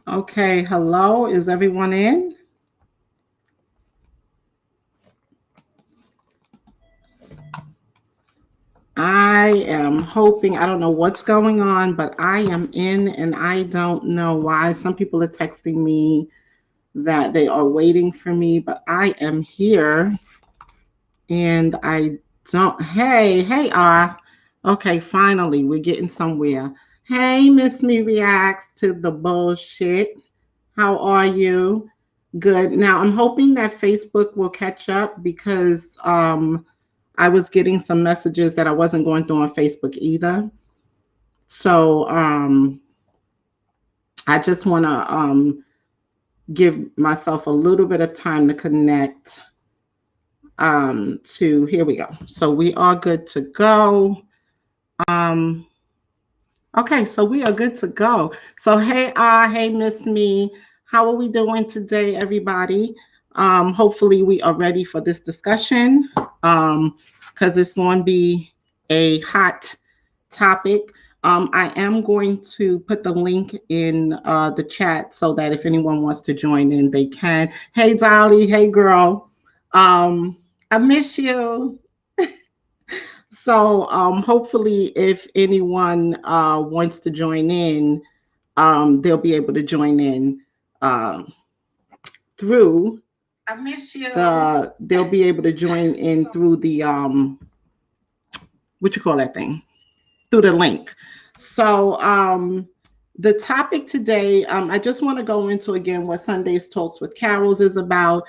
Okay, hello. Is everyone in? I am hoping, I don't know what's going on, but I am in and I don't know why. Some people are texting me that they are waiting for me, but I am here and I don't. Hey, Okay, finally, we're getting somewhere. Hey, Miss Me reacts to the bullshit. How are you? Good. Now, I'm hoping that Facebook will catch up because I was getting some messages that I wasn't going through on Facebook either. So I just want to give myself a little bit of time to connect to, here we go. So we are good to go. Um, okay, so we are good to go. So hey Miss Me, how are we doing today, everybody? Hopefully we are ready for this discussion because it's going to be a hot topic. I am going to put the link in the chat so that if anyone wants to join in, they can. Hey Dolly, hey girl, I miss you. So hopefully, if anyone wants to join in, they'll be able to join in um, through I miss you. they'll be able to join in through the what you call that thing, through the link. So the topic today, I just want to go into again what Sunday's Talks with Carols is about.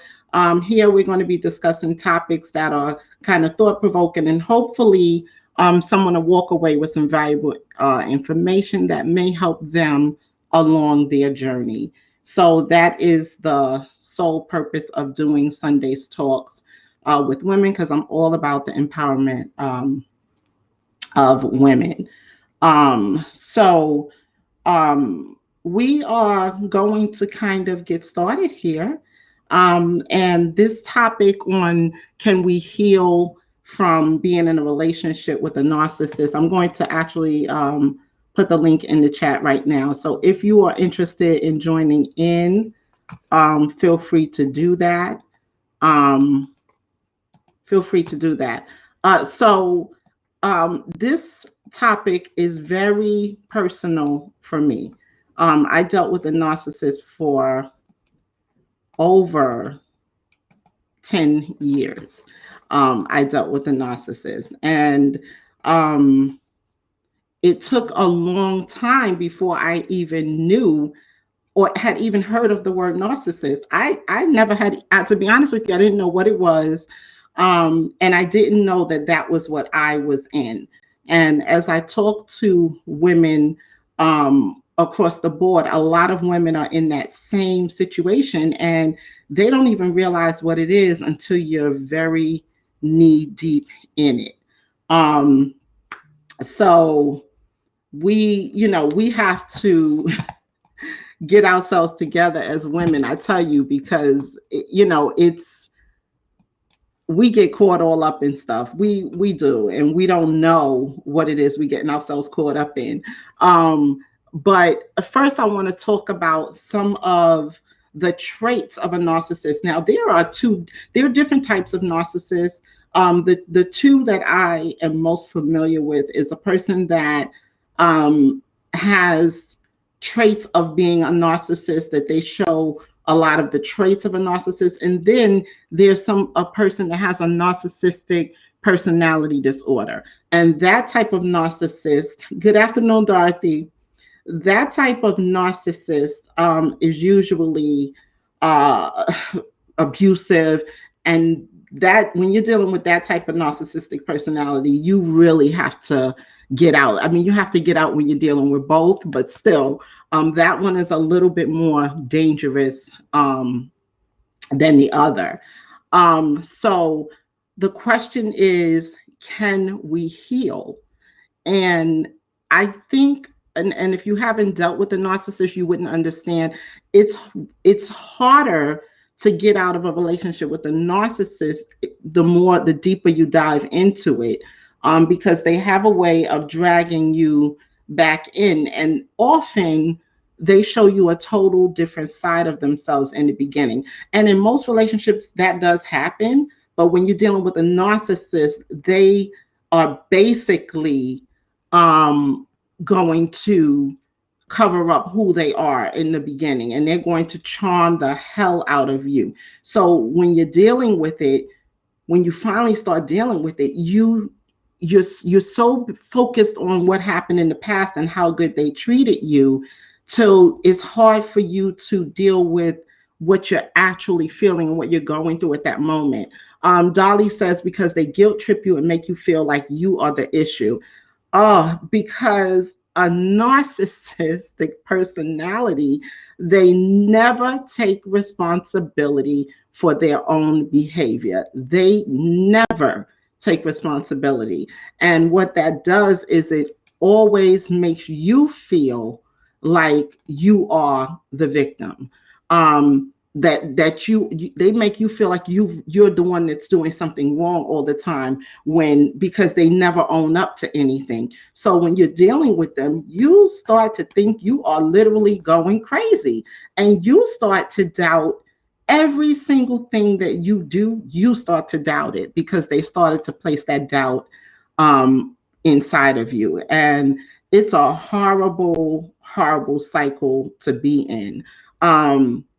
Here we're going to be discussing topics that are kind of thought provoking and hopefully someone will walk away with some valuable information that may help them along their journey. So that is the sole purpose of doing Sunday's Talks with women because I'm all about the empowerment of women. So we are going to kind of get started here. And this topic on can we heal from being in a relationship with a narcissist, I'm going to actually put the link in the chat right now. So if you are interested in joining in, feel free to do that. Um, feel free to do that. This topic is very personal for me. I dealt with a narcissist for over 10 years. I dealt with a narcissist, and um, it took a long time before I even knew or had even heard of the word narcissist. I never had, to be honest with you, I didn't know what it was. And I didn't know that that was what I was in. And as I talk to women across the board, a lot of women are in that same situation and they don't even realize what it is until you're very knee deep in it. Um, so we have to get ourselves together as women, I tell you, because it's we get caught all up in stuff. We do, and we don't know what it is we getting ourselves caught up in. But first I want to talk about some of the traits of a narcissist. Now there are different types of narcissists. The two that I am most familiar with is a person that has traits of being a narcissist, that they show a lot of the traits of a narcissist, and then there's a person that has a narcissistic personality disorder. And that type of narcissist, good afternoon, Dorothy, that type of narcissist is usually uh, abusive. And that when you're dealing with that type of narcissistic personality, you really have to get out. I mean, you have to get out when you're dealing with both, but still, that one is a little bit more dangerous than the other. So the question is, can we heal? And I think, and if you haven't dealt with a narcissist, you wouldn't understand. It's it's harder to get out of a relationship with a narcissist the deeper you dive into it, because they have a way of dragging you back in, and often they show you a total different side of themselves in the beginning. And in most relationships, that does happen. But when you're dealing with a narcissist, they are basically um, going to cover up who they are in the beginning, and they're going to charm the hell out of you. So when you're dealing with it, when you finally start dealing with it, you're so focused on what happened in the past and how good they treated you, till it's hard for you to deal with what you're actually feeling and what you're going through at that moment. Dolly says because they guilt trip you and make you feel like you are the issue. Oh, because a narcissistic personality, they never take responsibility for their own behavior. They never take responsibility. And what that does is it always makes you feel like you are the victim. They make you feel like you're the one that's doing something wrong all the time, when because they never own up to anything. So when you're dealing with them, you start to think you are literally going crazy, and you start to doubt every single thing that you do. You start to doubt it because they've started to place that doubt inside of you. And it's a horrible, horrible cycle to be in.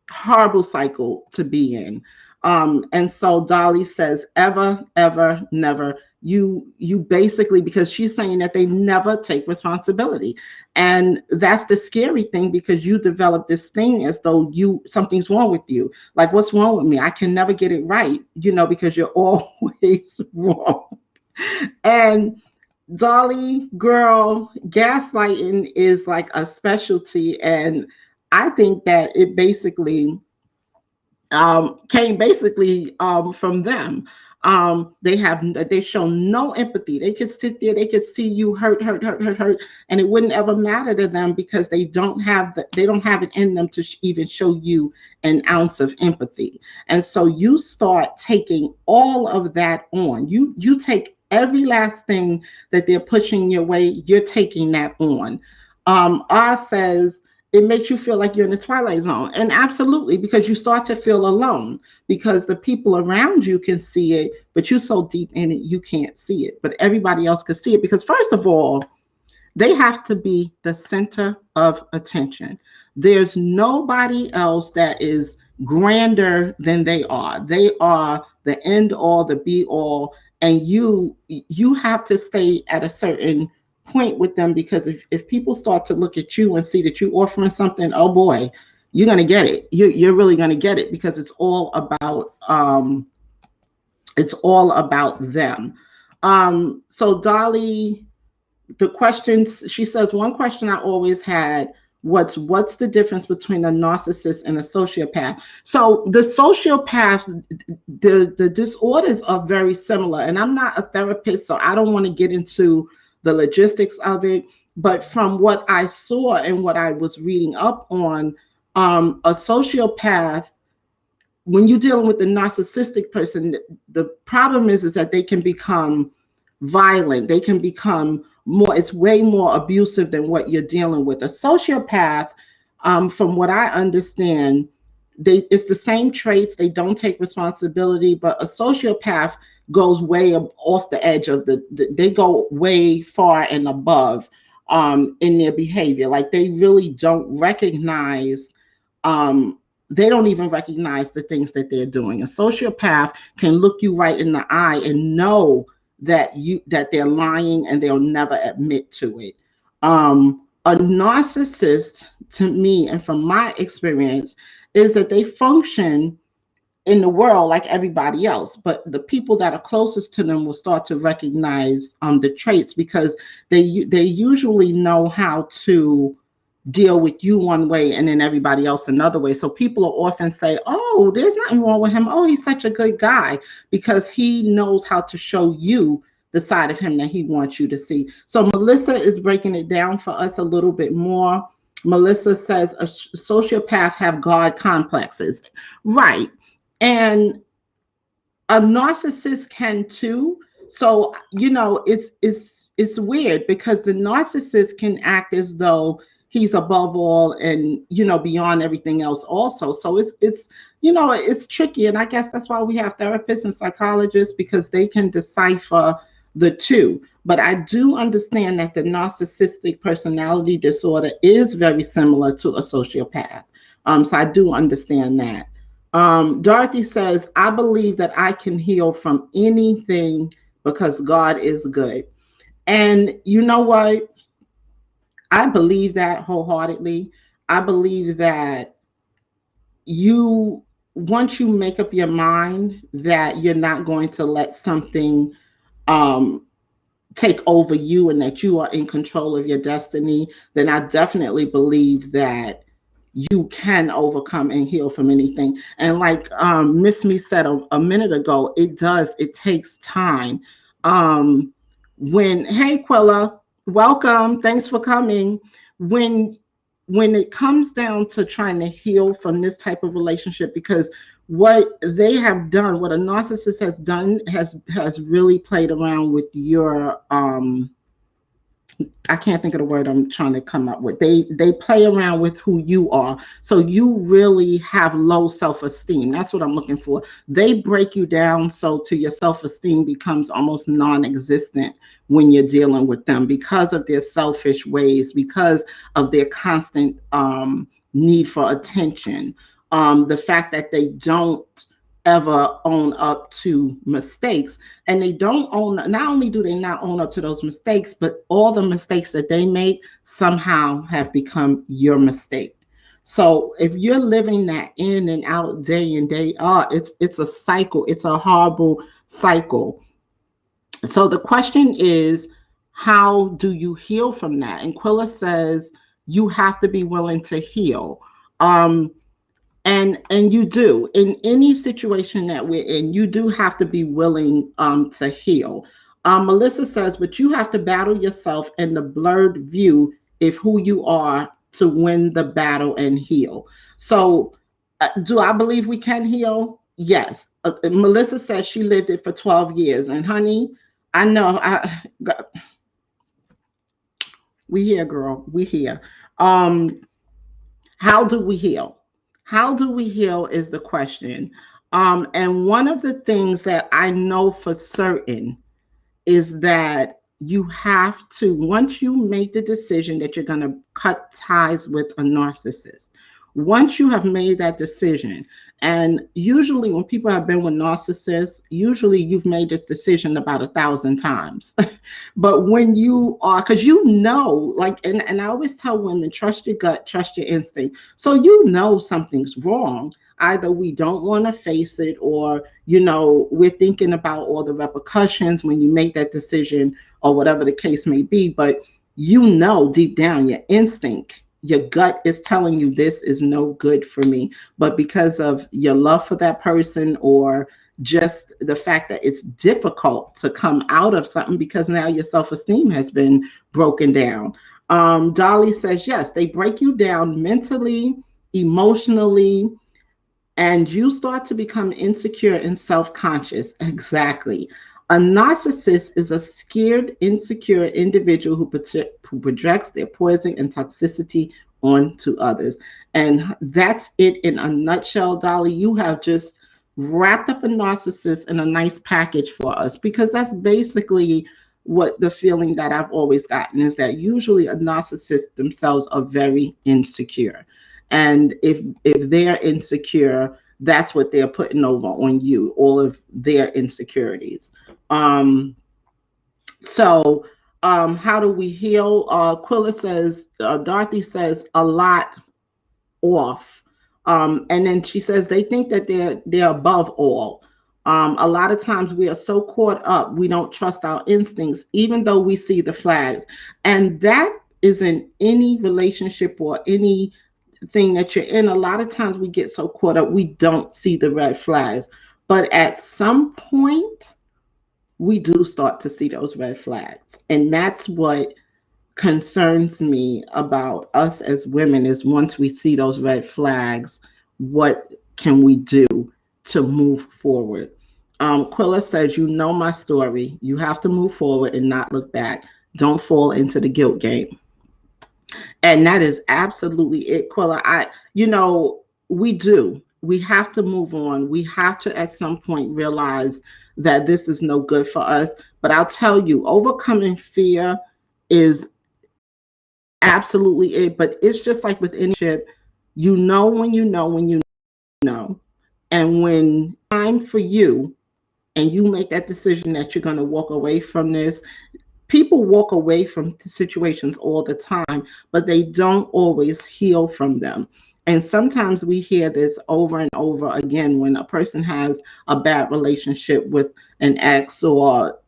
Horrible cycle to be in. And so Dolly says, ever, ever, never. You basically, because she's saying that they never take responsibility. And that's the scary thing, because you develop this thing as though something's wrong with you. Like, what's wrong with me? I can never get it right, because you're always wrong. And Dolly, girl, gaslighting is like a specialty. And I think that it basically came basically from them. They show no empathy. They could sit there, they could see you hurt, hurt, hurt, hurt, hurt, and it wouldn't ever matter to them, because they don't have it in them to even show you an ounce of empathy. And so you start taking all of that on. You take every last thing that they're pushing your way. You're taking that on. R says, it makes you feel like you're in the twilight zone. And absolutely, because you start to feel alone, because the people around you can see it, but you're so deep in it, you can't see it. But everybody else can see it, because first of all, they have to be the center of attention. There's nobody else that is grander than they are. They are the end all, the be all. And you have to stay at a certain point with them, because if people start to look at you and see that you're offering something, oh boy, you're going to get it. You're really going to get it, because it's all about them. So Dolly, the questions, she says, one question I always had, what's the difference between a narcissist and a sociopath? So the sociopaths, the disorders are very similar. And I'm not a therapist, so I don't want to get into the logistics of it. But from what I saw and what I was reading up on, a sociopath, when you're dealing with a narcissistic person, the problem is that they can become violent. They can become more, it's way more abusive than what you're dealing with. A sociopath, from what I understand, it's the same traits. They don't take responsibility, but a sociopath goes way off the edge of they go way far and above in their behavior. Like, they really don't recognize, they don't even recognize the things that they're doing. A sociopath can look you right in the eye and know that they're lying, and they'll never admit to it. A narcissist, to me, and from my experience, is that they function in the world like everybody else, but the people that are closest to them will start to recognize the traits, because they usually know how to deal with you one way and then everybody else another way. So people will often say, oh, there's nothing wrong with him. Oh, he's such a good guy, because he knows how to show you the side of him that he wants you to see. So Melissa is breaking it down for us a little bit more. Melissa says a sociopath have God complexes. Right. And a narcissist can too. So, it's weird, because the narcissist can act as though he's above all and, you know, beyond everything else also. So it's you know, it's tricky, and I guess that's why we have therapists and psychologists, because they can decipher the two. But I do understand that the narcissistic personality disorder is very similar to a sociopath. So I do understand that. Dorothy says, I believe that I can heal from anything because God is good. And you know what? I believe that wholeheartedly. I believe that you, once you make up your mind that you're not going to let something um, take over you and that you are in control of your destiny, then I definitely believe that you can overcome and heal from anything. And like Miss Me said a minute ago, it takes time. Um, when, hey Quilla, welcome, thanks for coming. When when it comes down to trying to heal from this type of relationship, because what they have done, what a narcissist has done, has really played around with your I can't think of the word I'm trying to come up with. They play around with who you are. So you really have low self-esteem. That's what I'm looking for. They break you down so to your self-esteem becomes almost non-existent when you're dealing with them, because of their selfish ways, because of their constant need for attention. The fact that they don't ever own up to mistakes, and they don't own, not only do they not own up to those mistakes, but all the mistakes that they make somehow have become your mistake. So if you're living that in and out day in day out, it's a cycle. It's a horrible cycle. So the question is, how do you heal from that? And Quilla says you have to be willing to heal. um and you do, in any situation that we're in, you do have to be willing to heal. Melissa says, but you have to battle yourself and the blurred view of who you are to win the battle and heal. So do I believe we can heal? Yes. Melissa says she lived it for 12 years, and honey, I know, we here, girl, we here. um how do we heal? How do we heal is the question. And one of the things that I know for certain is that you have to, once you make the decision that you're going to cut ties with a narcissist, once you have made that decision, and usually when people have been with narcissists, usually you've made this decision about 1,000 times. But when you are, because you know, like, and I always tell women, trust your gut, trust your instinct. So you know something's wrong. Either we don't want to face it, or, you know, we're thinking about all the repercussions when you make that decision, or whatever the case may be. But you know, deep down, your instinct, your gut is telling you this is no good for me. But because of your love for that person, or just the fact that it's difficult to come out of something because now your self-esteem has been broken down. Dolly says, yes, they break you down mentally, emotionally, and you start to become insecure and self-conscious. Exactly. A narcissist is a scared, insecure individual who projects their poison and toxicity onto others. And that's it in a nutshell, Dolly. You have just wrapped up a narcissist in a nice package for us, because that's basically what the feeling that I've always gotten is, that usually a narcissist themselves are very insecure. And if they're insecure, that's what they're putting over on you, all of their insecurities. um how do we heal? Quilla says, Dorothy says, a lot off. And then she says they think that they're above all. A lot of times we are so caught up, we don't trust our instincts, even though we see the flags. And that is in any relationship or any thing that you're in. A lot of times we get so caught up, we don't see the red flags. But at some point, we do start to see those red flags. And that's what concerns me about us as women, is once we see those red flags, what can we do to move forward? Quilla says, you know my story. You have to move forward and not look back. Don't fall into the guilt game. And that is absolutely it, Quilla. We have to move on. We have to at some point realize that this is no good for us. But I'll tell you, overcoming fear is absolutely it. But it's just like with any ship, when you know. And when time for you and you make that decision that you're going to walk away from this, people walk away from situations all the time, but they don't always heal from them. And sometimes we hear this over and over again when a person has a bad relationship with an ex or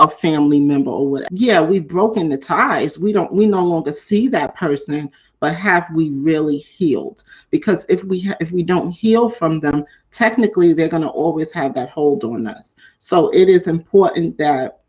a family member or whatever. Yeah, we've broken the ties. We no longer see that person, but have we really healed? Because if we don't heal from them, technically they're going to always have that hold on us. So it is important that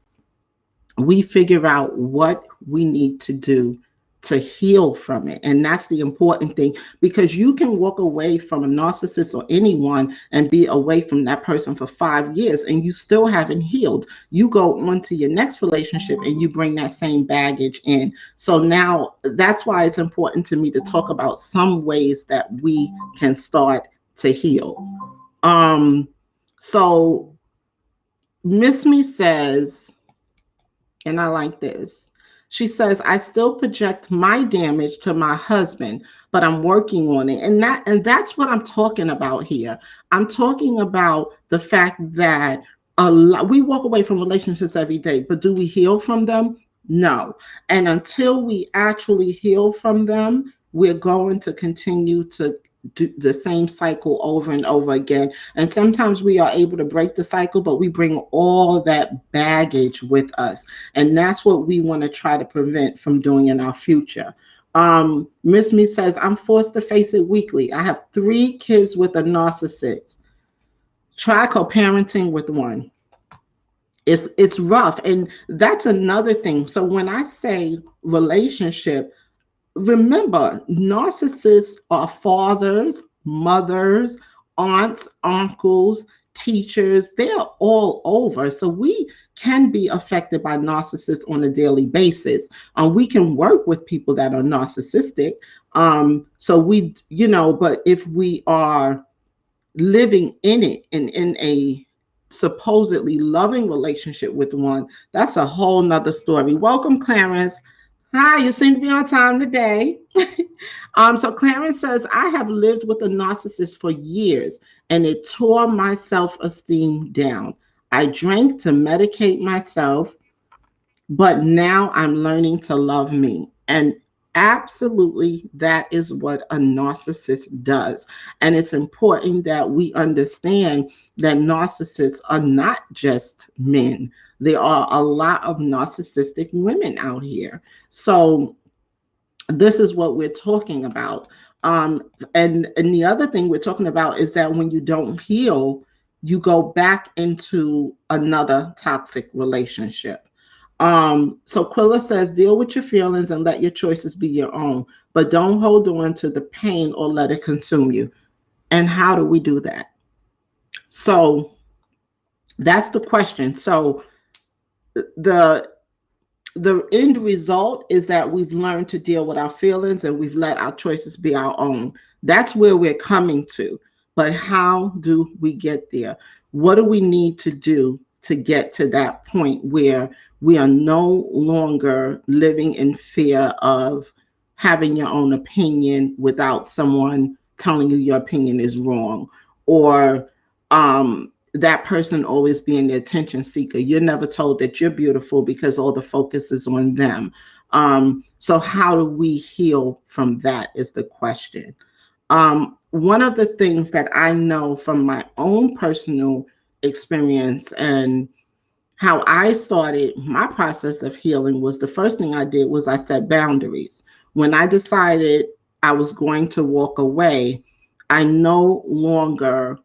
we figure out what we need to do to heal from it. And that's the important thing, because you can walk away from a narcissist or anyone and be away from that person for 5 years and you still haven't healed. You go on to your next relationship and you bring that same baggage in. So now that's why it's important to me to talk about some ways that we can start to heal. So Miss Me says, and I like this. She says, I still project my damage to my husband, but I'm working on it. And that's what I'm talking about here. I'm talking about the fact that we walk away from relationships every day, but do we heal from them? No. And until we actually heal from them, we're going to continue to do the same cycle over and over again. And sometimes we are able to break the cycle, but we bring all that baggage with us. And that's what we want to try to prevent from doing in our future. Miss Me says, I'm forced to face it weekly. I have 3 kids with a narcissist. Try co-parenting with one. It's rough. And that's another thing. So when I say relationship, remember, narcissists are fathers, mothers, aunts, uncles, teachers. They're all over. So we can be affected by narcissists on a daily basis. We can work with people that are narcissistic. But if we are living in it and in a supposedly loving relationship with one, that's a whole nother story. Welcome, Clarence. Hi, you seem to be on time today. So Clarence says, I have lived with a narcissist for years and it tore my self-esteem down. I drank to medicate myself, but now I'm learning to love me. And absolutely, that is what a narcissist does. And it's important that we understand that narcissists are not just men. There are a lot of narcissistic women out here. So this is what we're talking about. And the other thing we're talking about is that when you don't heal, you go back into another toxic relationship. So Quilla says, deal with your feelings and let your choices be your own, but don't hold on to the pain or let it consume you. And how do we do that? So that's the question. So the the end result is that we've learned to deal with our feelings and we've let our choices be our own. That's where we're coming to. But how do we get there? What do we need to do to get to that point where we are no longer living in fear of having your own opinion without someone telling you your opinion is wrong, or that person always being the attention seeker? You're never told that you're beautiful because all the focus is on them. So how do we heal from that is the question. One of the things that I know from my own personal experience and how I started my process of healing was, the first thing I did was I set boundaries. When I decided I was going to walk away, I no longer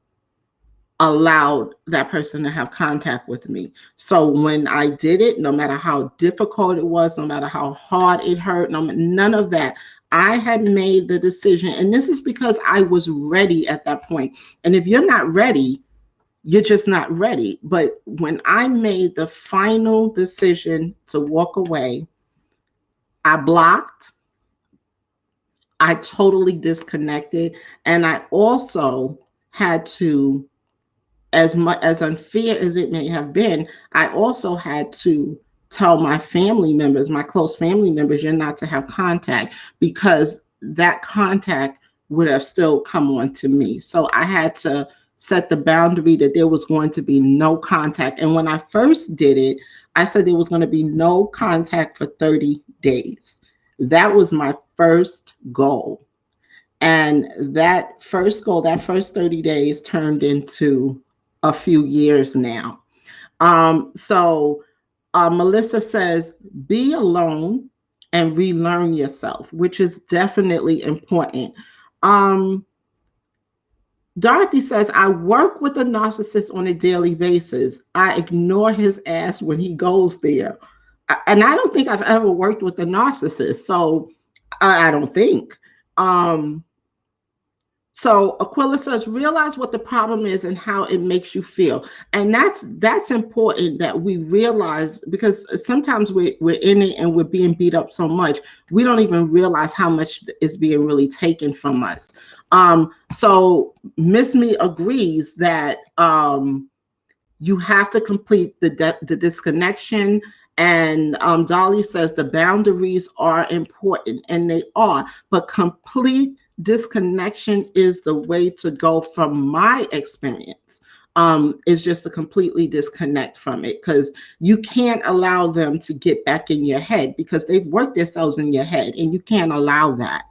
allowed that person to have contact with me. So when I did it, no matter how difficult it was, no matter how hard it hurt, none of that. I had made the decision, and this is because I was ready at that point. And if you're not ready, you're just not ready. But when I made the final decision to walk away, I blocked, I totally disconnected. And I also had to, as much as unfair as it may have been, I also had to tell my family members, my close family members, you're not to have contact, because that contact would have still come on to me. So I had to set the boundary that there was going to be no contact. And when I first did it, I said there was going to be no contact for 30 days. That was my first goal. And that first goal, that first 30 days turned into a few years now. Melissa says, be alone and relearn yourself, which is definitely important. Um, Dorothy says, I work with a narcissist on a daily basis. I ignore his ass when he goes there. And I don't think I've ever worked with a narcissist. So I don't think. Um, So Aquila says, realize what the problem is and how it makes you feel. And that's important that we realize, because sometimes we're in it and we're being beat up so much, we don't even realize how much is being really taken from us. So Miss Me agrees that you have to complete the disconnection. And Dolly says the boundaries are important, and they are, but complete disconnection is the way to go from my experience. Is just to completely disconnect from it, because you can't allow them to get back in your head, because they've worked themselves in your head, and you can't allow that.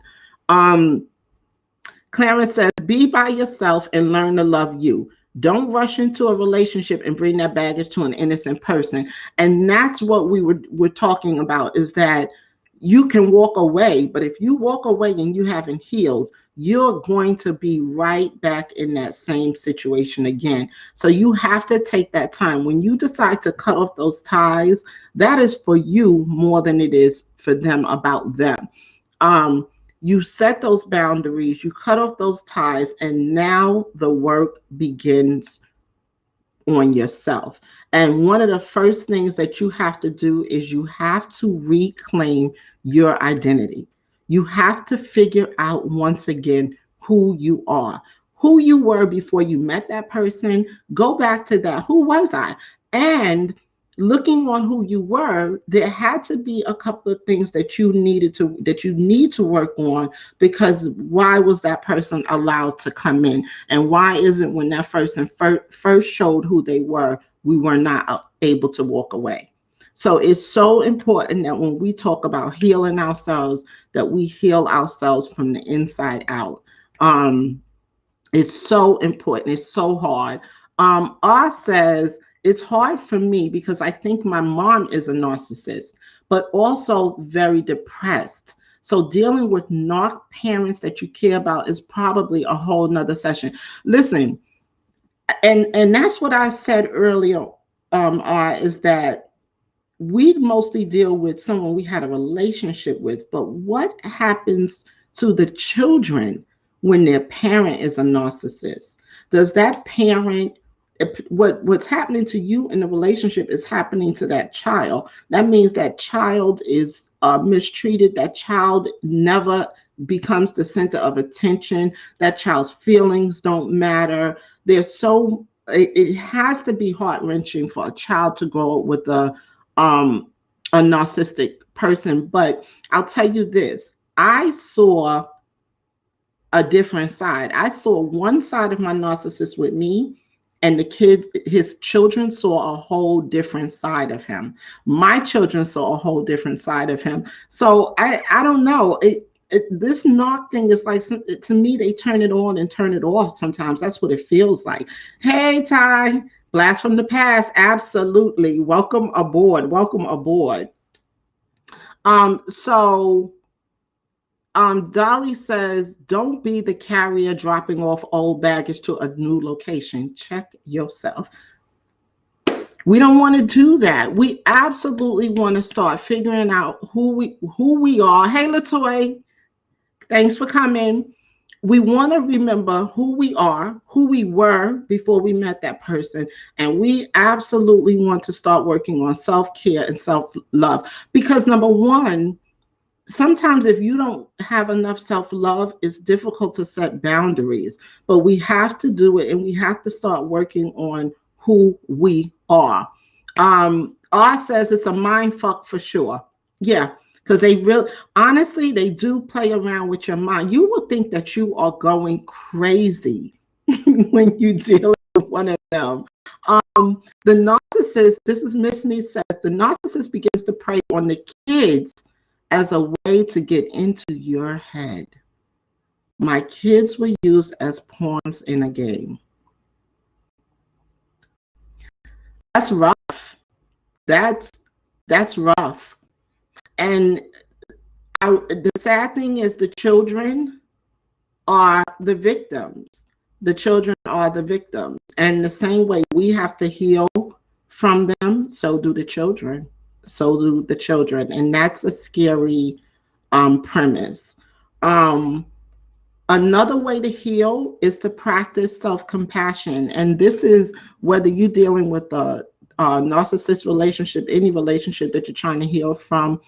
Clarence says, be by yourself and learn to love you. Don't rush into a relationship and bring that baggage to an innocent person. And that's what we're talking about, is that you can walk away, but if you walk away and you haven't healed, you're going to be right back in that same situation again. So you have to take that time. When you decide to cut off those ties, that is for you more than it is for them, about them. You set those boundaries, you cut off those ties, and now the work begins on yourself. And one of the first things that you have to do is you have to reclaim your identity. You have to figure out once again who you are, who you were before you met that person. Go back to that. Who was I? And looking on who you were, there had to be a couple of things that you need to work on, because why was that person allowed to come in, and why isn't, when that person first showed who they were, we were not able to walk away? So it's so important that when we talk about healing ourselves, that we heal ourselves from the inside out. It's so important. It's so hard. R says, it's hard for me because I think my mom is a narcissist, but also very depressed. So dealing with narc parents that you care about is probably a whole nother session. Listen, and that's what I said earlier, is that we mostly deal with someone we had a relationship with, but what happens to the children when their parent is a narcissist? Does that parent, what's happening to you in the relationship is happening to that child? That means that child is mistreated. That child never becomes the center of attention. That child's feelings don't matter. It has to be heart-wrenching for a child to grow up with a narcissistic person. But I'll tell you this, I saw a different side. I saw one side of my narcissist with me, and his children saw a whole different side of him. My children saw a whole different side of him. So I don't know. This narc thing is like, to me, they turn it on and turn it off sometimes. That's what it feels like. Hey, Ty, blast from the past. Absolutely. Welcome aboard. Welcome aboard. Dolly says, don't be the carrier dropping off old baggage to a new location. Check yourself. We don't want to do that. We absolutely want to start figuring out who we are. Hey, Latoya, thanks for coming. We want to remember who we are, who we were before we met that person. And we absolutely want to start working on self-care and self-love. Because number one, sometimes if you don't have enough self-love, it's difficult to set boundaries, but we have to do it, and we have to start working on who we are. R says it's a mind fuck for sure. Yeah, because they really, honestly, they do play around with your mind. You will think that you are going crazy when you deal with one of them. The narcissist, this is Miss Me says, the narcissist begins to prey on the kids as a way to get into your head. My kids were used as pawns in a game. That's rough. That's that's rough. And the sad thing is the children are the victims. The children are the victims. And the same way we have to heal from them, so do the children. So do the children. And that's a scary premise. Another way to heal is to practice self-compassion. And this is whether you're dealing with a narcissist relationship, any relationship that you're trying to heal from,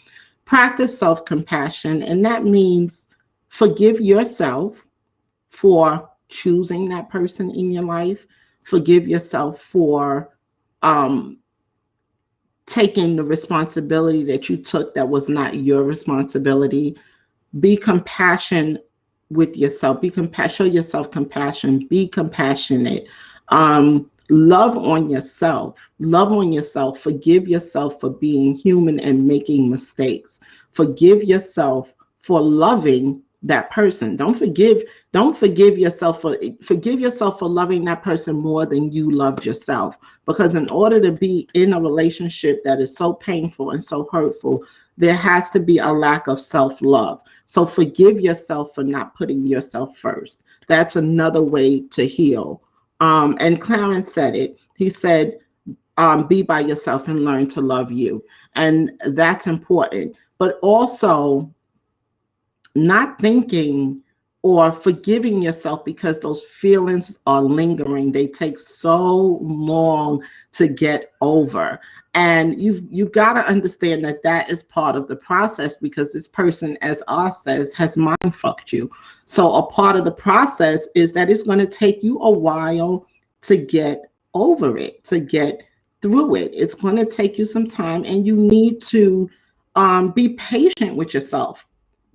practice self-compassion. And that means forgive yourself for choosing that person in your life. Forgive yourself for taking the responsibility that you took that was not your responsibility. Be compassionate with yourself. Show yourself compassion. Be compassionate. Love on yourself. Love on yourself. Forgive yourself for being human and making mistakes. Forgive yourself for loving that person. Don't forgive yourself for loving that person more than you loved yourself. Because in order to be in a relationship that is so painful and so hurtful, there has to be a lack of self-love. So forgive yourself for not putting yourself first. That's another way to heal. And Clarence said it. He said, be by yourself and learn to love you. And that's important. But also not thinking or forgiving yourself because those feelings are lingering. They take so long to get over. And you've got to understand that that is part of the process, because this person, as R says, has mind fucked you. So a part of the process is that it's going to take you a while to get over it, to get through it. It's going to take you some time, and you need to be patient with yourself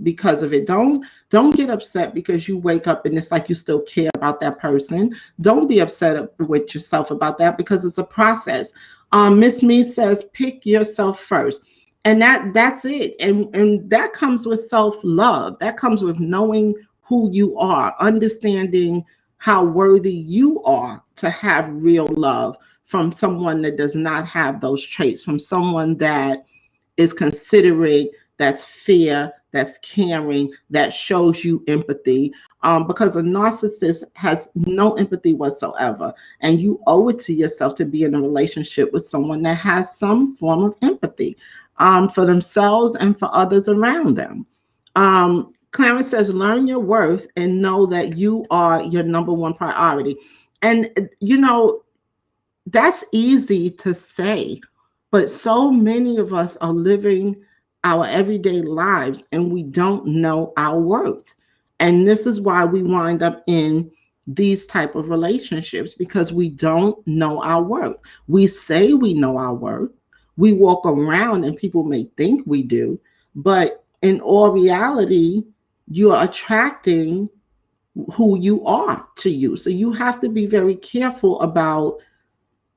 because of it. Don't get upset because you wake up and it's like you still care about that person. Don't be upset with yourself about that, because it's a process. Miss Me says, pick yourself first. And that's it. And that comes with self-love. That comes with knowing who you are, understanding how worthy you are to have real love from someone that does not have those traits, from someone that is considerate, that's fair, that's caring, that shows you empathy. Because a narcissist has no empathy whatsoever. And you owe it to yourself to be in a relationship with someone that has some form of empathy for themselves and for others around them. Clarence says, learn your worth and know that you are your number one priority. And, that's easy to say, but so many of us are living our everyday lives and we don't know our worth. And this is why we wind up in these type of relationships, because we don't know our worth. We say we know our worth. We walk around and people may think we do, but in all reality, you're attracting who you are to you. So you have to be very careful about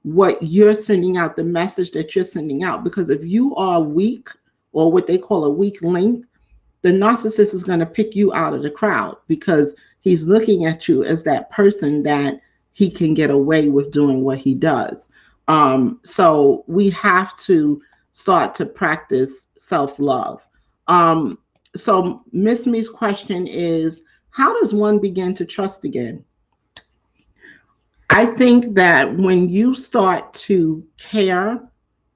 what you're sending out, the message that you're sending out, because if you are weak, or what they call a weak link, the narcissist is going to pick you out of the crowd because he's looking at you as that person that he can get away with doing what he does. So we have to start to practice self-love. So Miss Me's question is, how does one begin to trust again? I think that when you start to care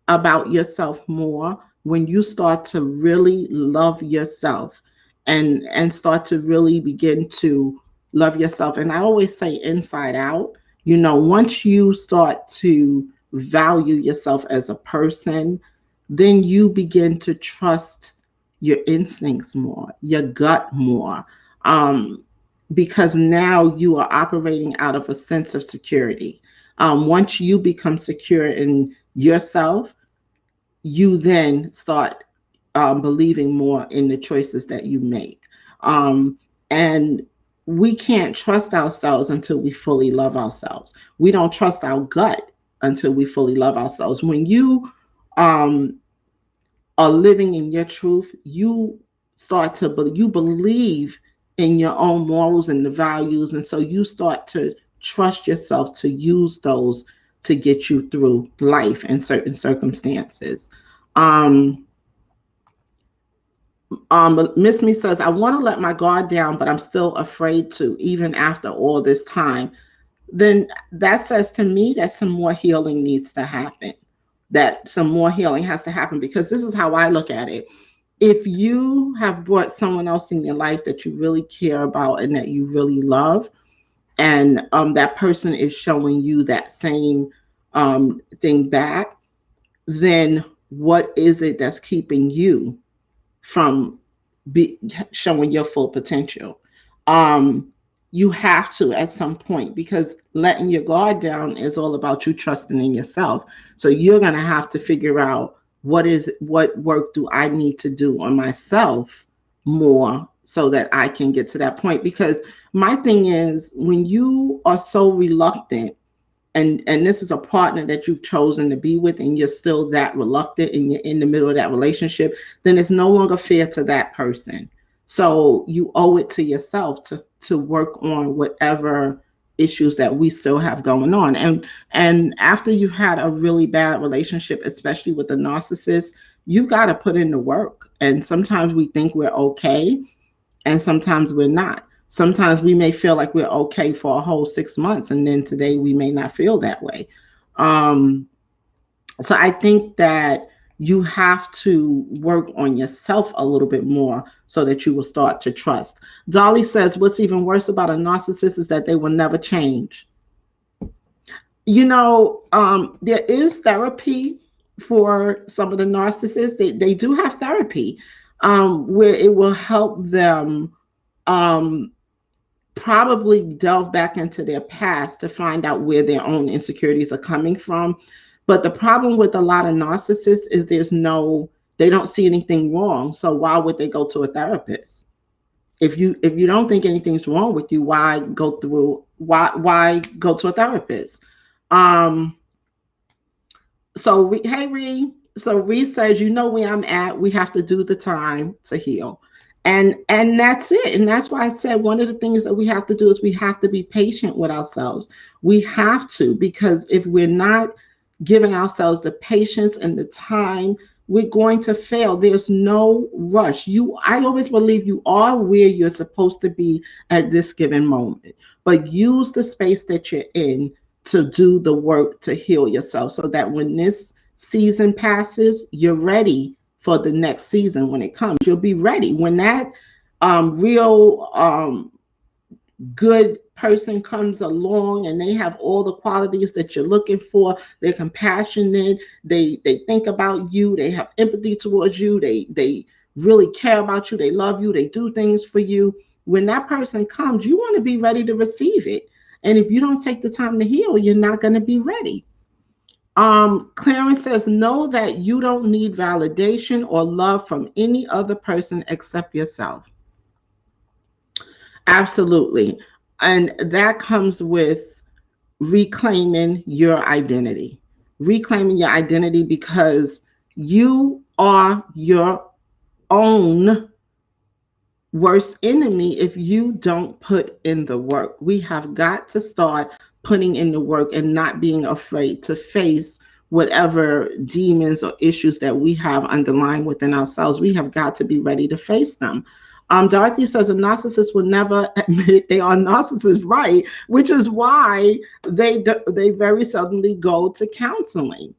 about yourself more, when you start to really love yourself and start to really begin to love yourself, and I always say inside out, once you start to value yourself as a person, then you begin to trust your instincts more, your gut more, um, because now you are operating out of a sense of security. Once you become secure in yourself, you then start believing more in the choices that you make. And we can't trust ourselves until we fully love ourselves. We don't trust our gut until we fully love ourselves. When you um, are living in your truth, you start to you believe in your own morals and the values, and so you start to trust yourself to use those to get you through life in certain circumstances. Um, Miss Me says, I want to let my guard down, but I'm still afraid to, even after all this time. Then that says to me that some more healing needs to happen. That some more healing has to happen, because this is how I look at it. If you have brought someone else in your life that you really care about and that you really love, and that person is showing you that same thing back, then what is it that's keeping you from be showing your full potential? Um, you have to at some point, because letting your guard down is all about you trusting in yourself. So you're gonna have to figure out what work do I need to do on myself more so that I can get to that point. Because my thing is, when you are so reluctant, and this is a partner that you've chosen to be with, and you're still that reluctant and you're in the middle of that relationship, then it's no longer fair to that person. So you owe it to yourself to work on whatever issues that we still have going on. And after you've had a really bad relationship, especially with a narcissist, you've got to put in the work. And sometimes we think we're okay, and sometimes we're not. Sometimes we may feel like we're okay for a whole 6 months, and then today we may not feel that way. Um, so I think that you have to work on yourself a little bit more so that you will start to trust. Dolly says, what's even worse about a narcissist is that they will never change. There is therapy for some of the narcissists. They do have therapy where it will help them um, probably delve back into their past to find out where their own insecurities are coming from. But the problem with a lot of narcissists is they don't see anything wrong. So why would they go to a therapist? If you don't think anything's wrong with you, why go to a therapist? Um, hey Ree. So Ree says, where I'm at. We have to do the time to heal. And that's it. And that's why I said one of the things that we have to do is we have to be patient with ourselves. We have to, because if we're not giving ourselves the patience and the time, we're going to fail. There's no rush. I always believe you are where you're supposed to be at this given moment, but use the space that you're in to do the work to heal yourself, so that when this season passes, you're ready for the next season. When it comes, you'll be ready. When that real good person comes along and they have all the qualities that you're looking for, they're compassionate, they think about you, they have empathy towards you, they really care about you, they love you, they do things for you. When that person comes, you want to be ready to receive it. And if you don't take the time to heal, you're not going to be ready. Clarence says, know that you don't need validation or love from any other person except yourself. Absolutely. And that comes with reclaiming your identity. Reclaiming your identity, because you are your own worst enemy if you don't put in the work. We have got to start putting in the work and not being afraid to face whatever demons or issues that we have underlying within ourselves. We have got to be ready to face them. Dorothy says a narcissist will never admit they are narcissists, right? Which is why they very seldomly go to counseling.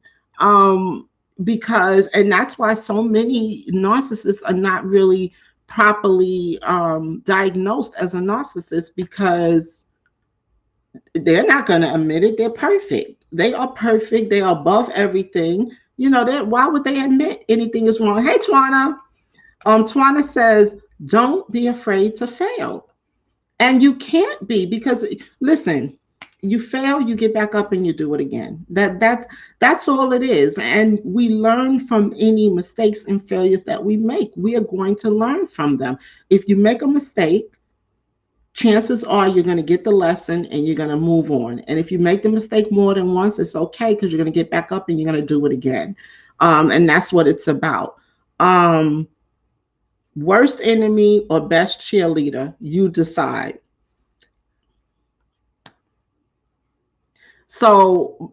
Because, and that's why so many narcissists are not really properly diagnosed as a narcissist, because they're not going to admit it. They're perfect. They are perfect. They are above everything. Why would they admit anything is wrong? Hey, Twana. Twana says, don't be afraid to fail. And you can't be, because listen, you fail, you get back up and you do it again. That's all it is. And we learn from any mistakes and failures that we make. We are going to learn from them. If you make a mistake, chances are you're going to get the lesson and you're going to move on. And if you make the mistake more than once, it's okay, because you're going to get back up and you're going to do it again. And that's what it's about. Um, Worst enemy or best cheerleader, you decide. So,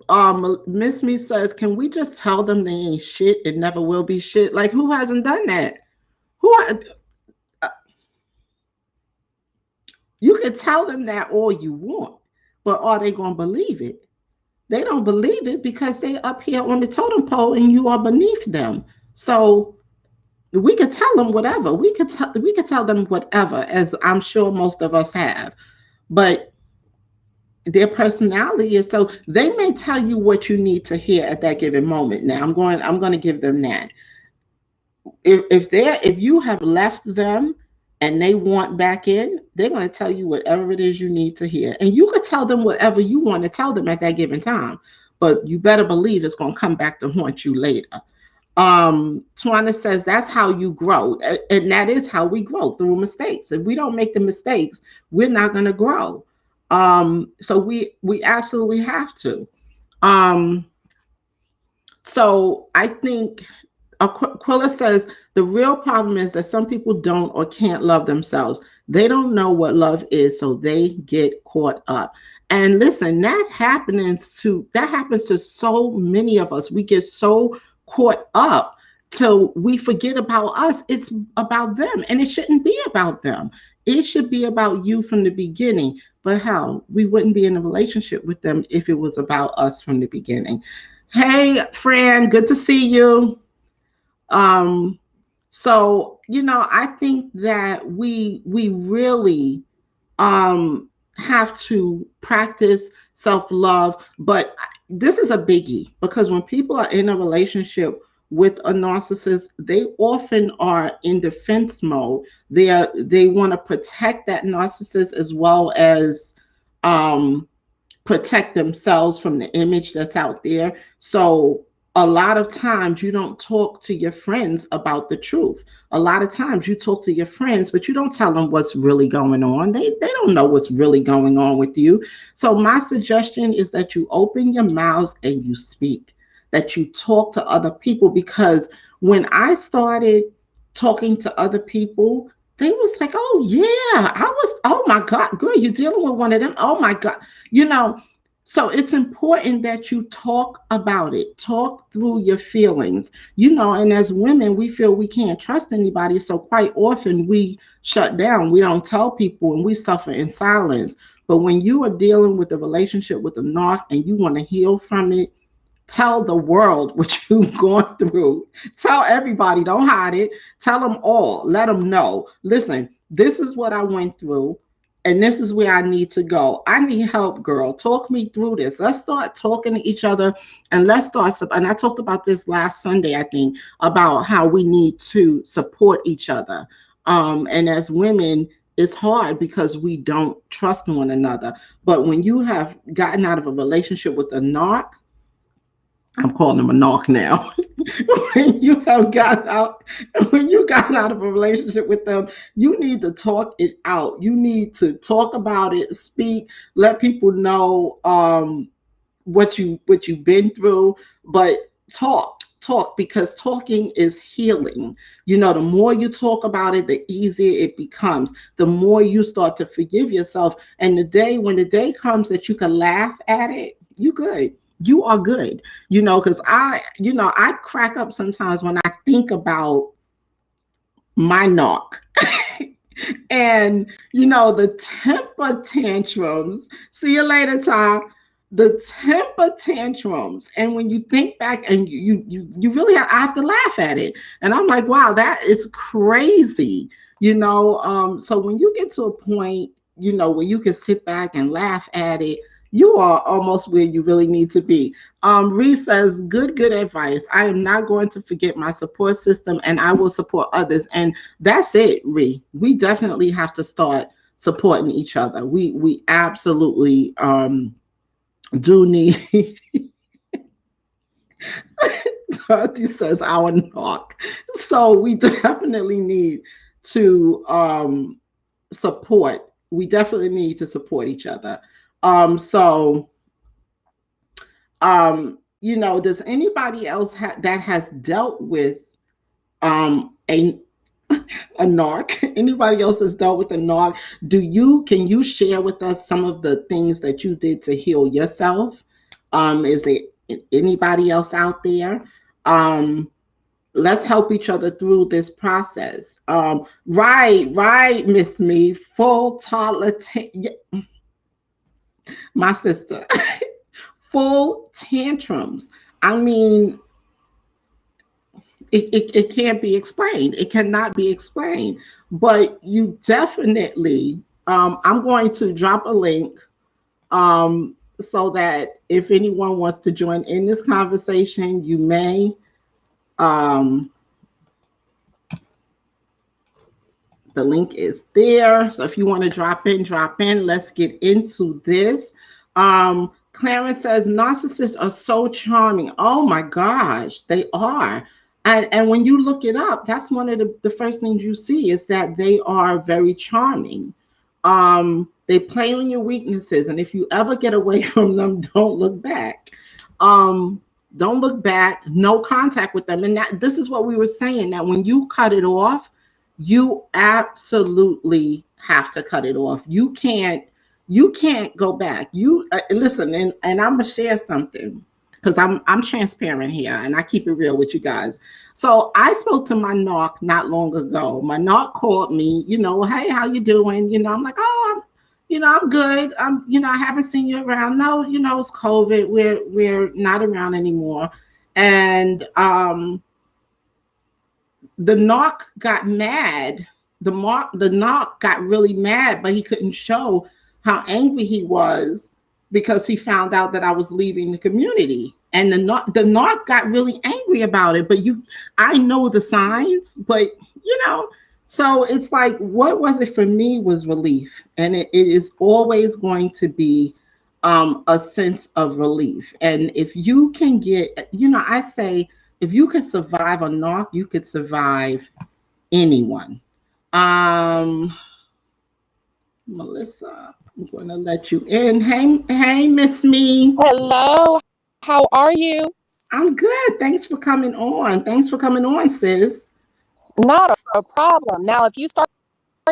Miss Me says, can we just tell them they ain't shit? It never will be shit. Like, who hasn't done that? Who uh, you can tell them that all you want, but are they going to believe it? They don't believe it because they up here on the totem pole and you are beneath them. So we could tell them whatever. We could tell them whatever, as I'm sure most of us have. But their personality is, so they may tell you what you need to hear at that given moment. Now I'm going to give them that. If you have left them and they want back in, they're going to tell you whatever it is you need to hear, and you could tell them whatever you want to tell them at that given time, but you better believe it's going to come back to haunt you later. Twana says that's how you grow, and that is how we grow, through mistakes. If we don't make the mistakes, we're not going to grow. So we absolutely have to. um so I think Aquila says the real problem is that some people don't or can't love themselves. They don't know what love is, so they get caught up. And listen, that happens to so many of us. We get so caught up till we forget about us. It's about them, and it shouldn't be about them. It should be about you from the beginning. But how? We wouldn't be in a relationship with them if it was about us from the beginning. Hey, Fran, good to see you. Um, so I think that we really have to practice self-love, but this is a biggie, because when people are in a relationship with a narcissist, they often are in defense mode. They want to protect that narcissist, as well as um protect themselves from the image that's out there. So a lot of times you don't talk to your friends about the truth. A lot of times you talk to your friends, but you don't tell them what's really going on. They don't know what's really going on with you. So my suggestion is that you open your mouths and you speak, that you talk to other people, because when I started talking to other people, they was like, oh yeah, oh my God, girl, you're dealing with one of them. Oh my God. you know so it's important that you talk about it, talk through your feelings. And as women, we feel we can't trust anybody, so quite often we shut down, we don't tell people, and we suffer in silence. But when you are dealing with a relationship with a narc and you want to heal from it, tell the world what you've gone through. Tell everybody, don't hide it. Tell them all, let them know. Listen, this is what I went through, and this is where I need to go. I need help, girl. Talk me through this. Let's start talking to each other, and and I talked about this last Sunday, I think, about how we need to support each other. And as women, it's hard because we don't trust one another. But when you have gotten out of a relationship with a narc, I'm calling him a narc now. when you have gotten out, when you got out of a relationship with them, you need to talk it out. You need to talk about it, speak, let people know what you've been through. But talk, because talking is healing. The more you talk about it, the easier it becomes. The more you start to forgive yourself, and when the day comes that you can laugh at it, you good. You are good. Because I crack up sometimes when I think about my knock. And the temper tantrums. See you later, Ty. The temper tantrums, and when you think back, and you really I have to laugh at it, and I'm like, wow, that is crazy. So when you get to a point, where you can sit back and laugh at it, You are almost where you really need to be. Ree says, good advice. I am not going to forget my support system and I will support others. And that's it, Ree. We definitely have to start supporting each other. We absolutely do need. Dorothy says our knock. So we definitely need to support. We definitely need to support each other. So does anybody else that has dealt with a narc? Anybody else has dealt with a narc? Can you share with us some of the things that you did to heal yourself? Is there anybody else out there? Let's help each other through this process. Right, Miss Me, full toddler, my sister, full tantrums. I mean, it can't be explained. It cannot be explained. But you definitely, I'm going to drop a link so that if anyone wants to join in this conversation, you may. Um, the link is there. So if you want to drop in, drop in. Let's get into this. Clarence says narcissists are so charming. Oh my gosh, they are. And when you look it up, that's one of the first things you see is that they are very charming. They play on your weaknesses, and if you ever get away from them, don't look back. Um, don't look back, no contact with them. And this is what we were saying, that when you cut it off, you absolutely have to cut it off. You can't go back. You listen, and I'm gonna share something because I'm transparent here and I keep it real with you guys. So I spoke to my narc not long ago. My narc called me, hey, how you doing? I'm like, oh, I'm good. I haven't seen you around. No, it's COVID. We're not around anymore. And the knock got mad. The knock got really mad, but he couldn't show how angry he was because he found out that I was leaving the community. And the knock got really angry about it. But I know the signs, but you know, so it's like, what was it for me was relief, and it is always going to be a sense of relief. And if you can get, I say, if you could survive a knock, you could survive anyone. Um, Melissa, I'm going to let you in. Hey, Miss Me. Hello, how are you? I'm good. Thanks for coming on. Sis. Not a problem. Now, if you start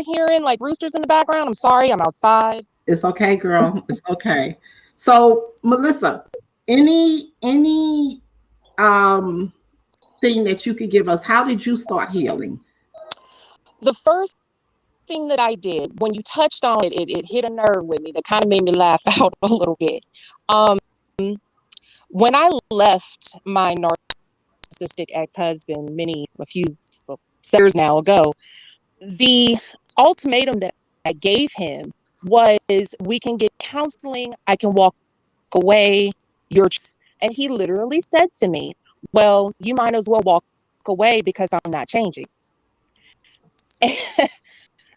hearing like roosters in the background, I'm sorry, I'm outside. It's okay, girl. It's okay. So, Melissa, any thing that you could give us? How did you start healing? The first thing that I did when you touched on it, it hit a nerve with me that kind of made me laugh out a little bit. Um, when I left my narcissistic ex-husband a few years now ago, the ultimatum that I gave him was, we can get counseling, I can walk away, your choice. And he literally said to me, well, you might as well walk away because I'm not changing.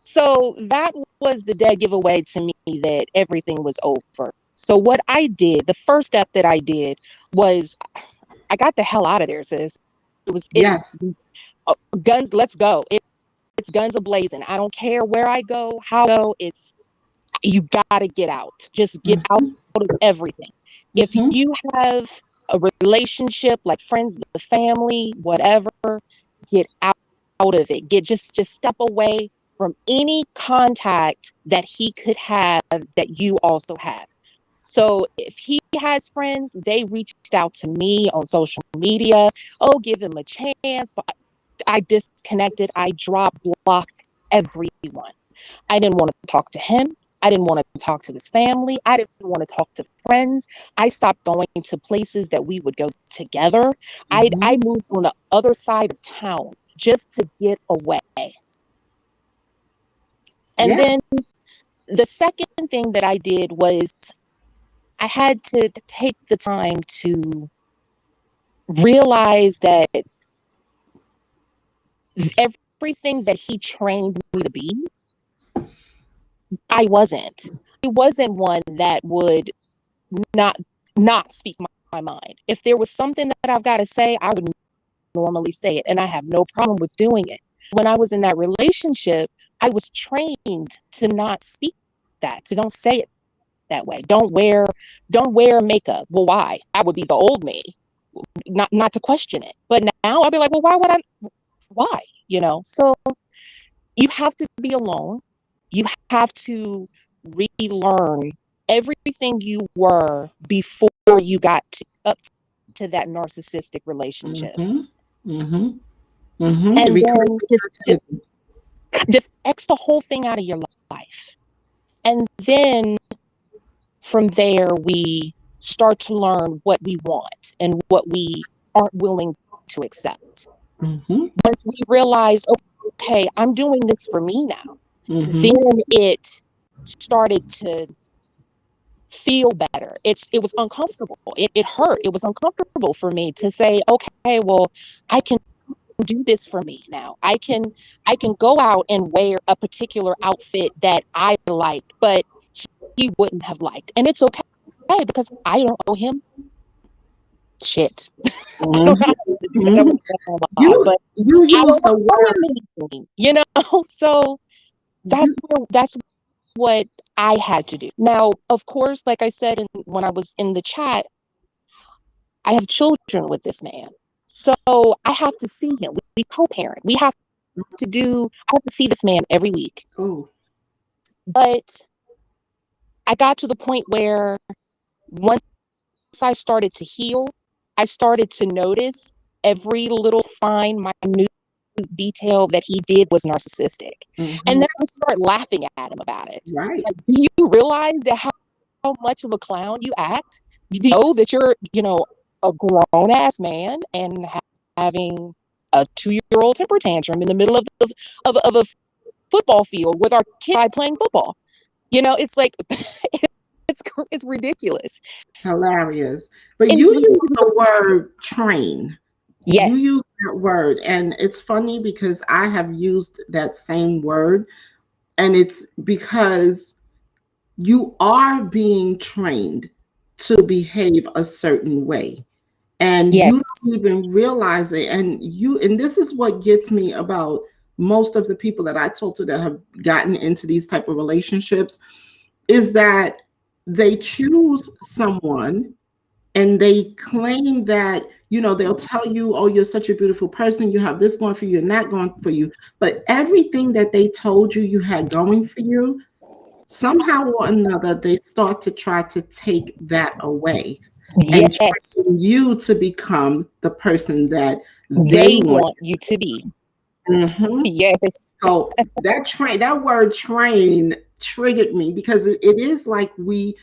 So that was the dead giveaway to me that everything was over. So what I did, the first step that I did was I got the hell out of there, sis. It Yes. guns, let's go. It's guns a blazing. I don't care where I go, how I go. It's, you gotta get out. Just get out Mm-hmm. of everything. If Mm-hmm. you have a relationship, like friends, the family, whatever, get out of it. Just step away from any contact that he could have that you also have. So if he has friends, they reached out to me on social media. Oh, give him a chance. But I disconnected. I dropped, blocked everyone. I didn't want to talk to him. I didn't want to talk to his family. I didn't want to talk to friends. I stopped going to places that we would go together. I Mm-hmm. moved on the other side of town just to get away. And Yeah. then the second thing that I did was I had to take the time to realize that everything that he trained me to be, I wasn't. I wasn't one that would not not speak my mind. If there was something that I've got to say, I would normally say it, and I have no problem with doing it. When I was in that relationship, I was trained to not speak that, to don't say it that way. Don't wear makeup. Well, why? I would be the old me, not to question it. But now I'd be like, well, why would I? Why? So you have to be alone. You have to relearn everything you were before you got up to that narcissistic relationship. Mm-hmm. Mm-hmm. Mm-hmm. And Reclaim then your identity. just X the whole thing out of your life. And then from there, we start to learn what we want and what we aren't willing to accept. Mm-hmm. Once we realized, okay, I'm doing this for me now, Mm-hmm. then it started to feel better. It was uncomfortable. It hurt. It was uncomfortable for me to say, okay, well, I can do this for me now. I can go out and wear a particular outfit that I liked, but he wouldn't have liked. And it's okay because I don't owe him shit. I don't know Mm-hmm. how to do that. Mm-hmm. That's a lot, You but you I use don't the owe word him anything. So you that's what I had to do. Now, of course, like I said when I was in the chat, I have children with this man. So I have to see him. We co-parent. I have to see this man every week. oh But I got to the point where once I started to heal, I started to notice every little fine, minute detail that he did was narcissistic. And mm-hmm. then I would start laughing at him about it. Right. Like, do you realize that how much of a clown you act? Do you know that you're, a grown ass man and having a 2-year-old temper tantrum in the middle of a football field with our kid playing football? It's like it's ridiculous. Hilarious. But And you use the word train. You yes, use that word, and it's funny because I have used that same word, and it's because you are being trained to behave a certain way, and you yes, don't even realize it. And this is what gets me about most of the people that I talk to that have gotten into these type of relationships is that they choose someone and they claim that, they'll tell you, oh, you're such a beautiful person, you have this going for you and that going for you, but everything that they told you you had going for you, somehow or another they start to try to take that away and yes, train you to become the person that they they want. want you to be. Mhm. Yes, So that word train triggered me because it is like we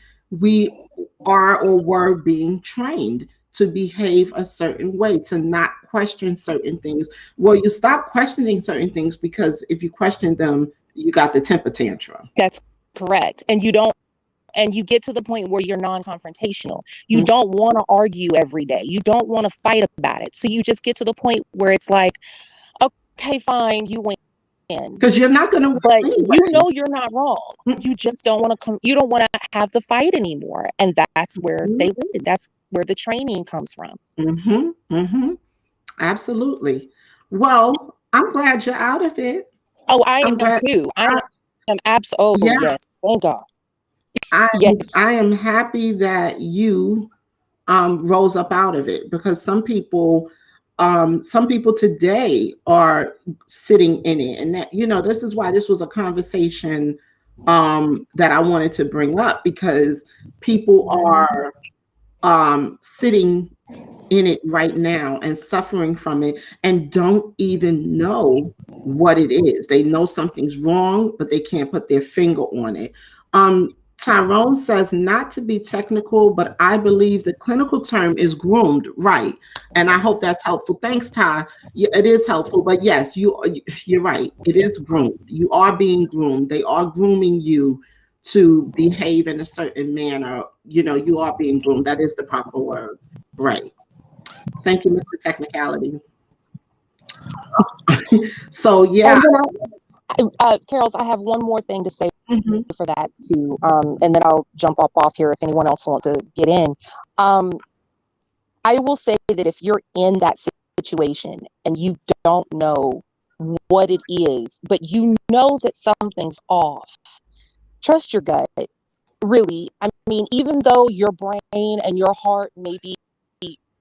are or were being trained to behave a certain way, to not question certain things. Well, you stop questioning certain things because if you question them, you got the temper tantrum. that's correct. And you get to the point where you're non-confrontational. You don't want to argue every day. You don't want to fight about it. So you just get to the point where it's like, okay, fine, you win. Because you're not going to win But anyway. you're not wrong. You just don't want to you don't want to have the fight anymore. And that's where they win. That's where the training comes from. Mm-hmm, mm-hmm, absolutely. Well, I'm glad you're out of it. Oh, I I'm am glad. too. I I, am oh yeah, yes. Thank God. I'm Yes. I am happy that you rose up out of it because some people today are sitting in it, and that this is why this was a conversation that I wanted to bring up because people are sitting in it right now and suffering from it and don't even know what it is. They know something's wrong, but they can't put their finger on it. Tyrone says not to be technical, but I believe the clinical term is groomed, right? And I hope that's helpful. Thanks, Ty. Yeah, it is helpful, but yes, you're right. It is groomed. You are being groomed. They are grooming you to behave in a certain manner, you are being groomed. That is the proper word. Right. Thank you, Mr. Technicality. So yeah. And then Carols, I have one more thing to say Mhm. for that too, and then I'll jump off here if anyone else wants to get in. Um, I will say that if you're in that situation and you don't know what it is, but you know that something's off, trust your gut. Really, I mean, even though your brain and your heart may be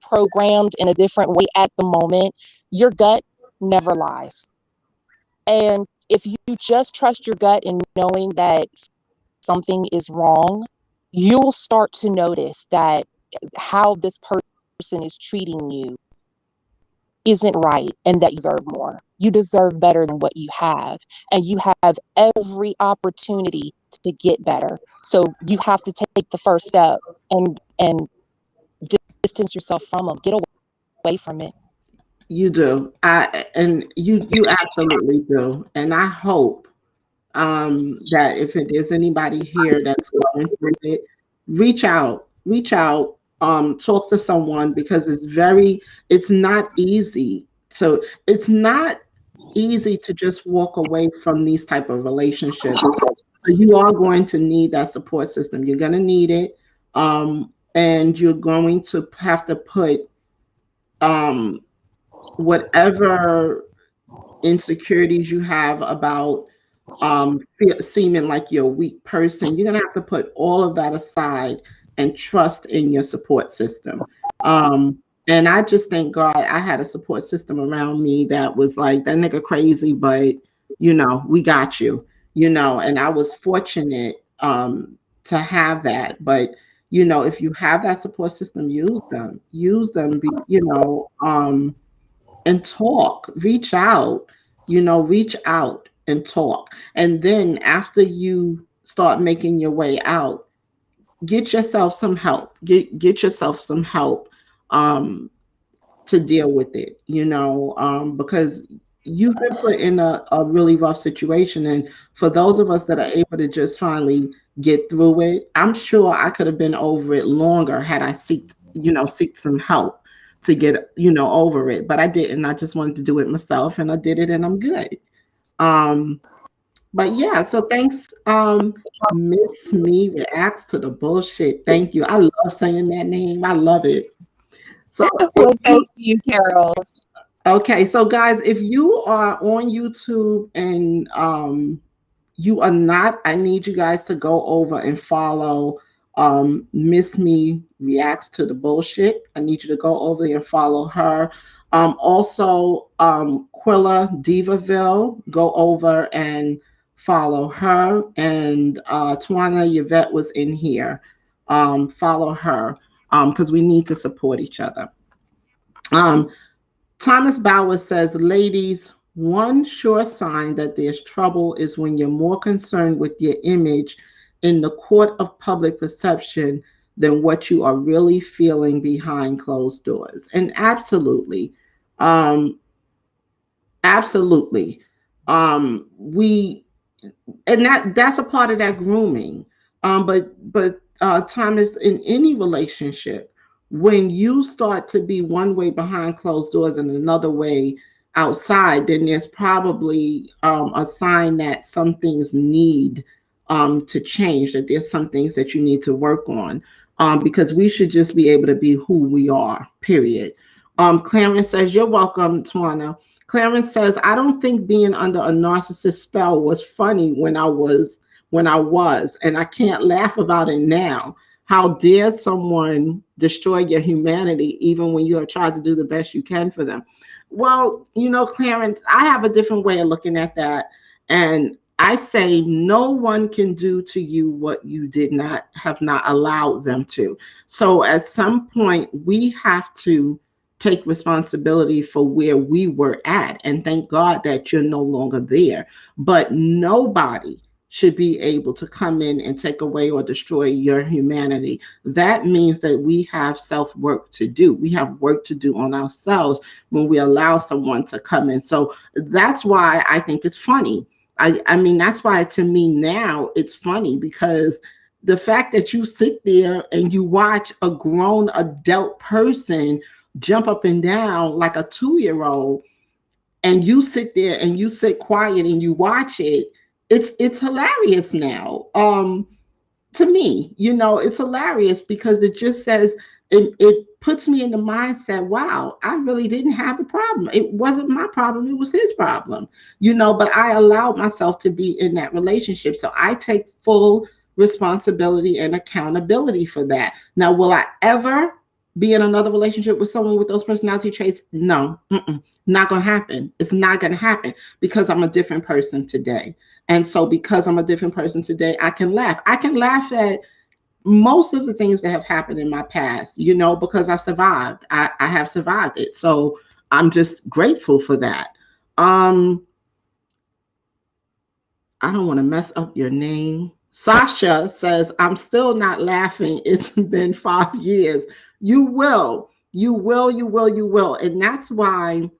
programmed in a different way at the moment, your gut never lies. And if you just trust your gut in knowing that something is wrong, you'll start to notice that how this person is treating you isn't right and that you deserve more. You deserve better than what you have. And you have every opportunity to get better. So you have to take the first step and distance yourself from them. Get away from it. You do. You absolutely do. And I hope that if it is anybody here that's going through it, reach out, talk to someone, because it's not easy to just walk away from these type of relationships. So you are going to need that support system. You're going to need it. And you're going to have to put um, whatever insecurities you have about seeming like you're a weak person, you're gonna have to put all of that aside and trust in your support system. And I just thank God I had a support system around me that was like, that nigga crazy, but we got you, and I was fortunate to have that. But if you have that support system, use them, and talk, reach out and talk. And then after you start making your way out, get yourself some help. Get yourself some help um, to deal with it, because you've been put in a really rough situation. And for those of us that are able to just finally get through it, I'm sure I could have been over it longer had I seek some help to get, over it. But I didn't. I just wanted to do it myself, and I did it, and I'm good. Um, but yeah, so thanks, Miss Me Reacts to the Bullshit. Thank you. I love saying that name. I love it. So if Well, you thank you, Carol. Okay, so guys, if you are on YouTube and you are not, I need you guys to go over and follow Miss Me Reacts to the Bullshit. I need you to go over there and follow her. Also, Quilla Divaville, go over and follow her. And Twana Yvette was in here. Follow her because we need to support each other. Um, Thomas Bauer says, ladies, one sure sign that there's trouble is when you're more concerned with your image in the court of public perception than what you are really feeling behind closed doors. And um, absolutely, we and that's a part of that grooming. But Thomas, in any relationship, when you start to be one way behind closed doors and another way outside, then there's probably a sign that some things need to change, that there's some things that you need to work on, because we should just be able to be who we are, period. Clarence says, you're welcome, Twana. Clarence says, I don't think being under a narcissist spell was funny when I was, and I can't laugh about it now. How dare someone destroy your humanity even when you have tried to do the best you can for them? Well, Clarence, I have a different way of looking at that. And I say no one can do to you what you did not have not allowed them to. So at some point we have to take responsibility for where we were at, and thank God that you're no longer there. But nobody should be able to come in and take away or destroy your humanity. That means that we have self work to do. We have work to do on ourselves when we allow someone to come in. So that's why I think it's funny. I mean, that's why to me now it's funny because the fact that you sit there and you watch a grown adult person jump up and down like a 2 year old, and you sit there and you sit quiet and you watch it, it's hilarious now. To me, it's hilarious because it just says it puts me in the mindset, wow, I really didn't have a problem. It wasn't my problem, it was his problem. But I allowed myself to be in that relationship. So I take full responsibility and accountability for that. Now, will I ever be in another relationship with someone with those personality traits? No, not gonna happen. It's not gonna happen because I'm a different person today. And so, because I'm a different person today, I can laugh. I can laugh at most of the things that have happened in my past, because I survived. I have survived it. So I'm just grateful for that. Um, I don't want to mess up your name. Sasha says, I'm still not laughing. It's been 5 years. You will. You will, you will, you will. And that's why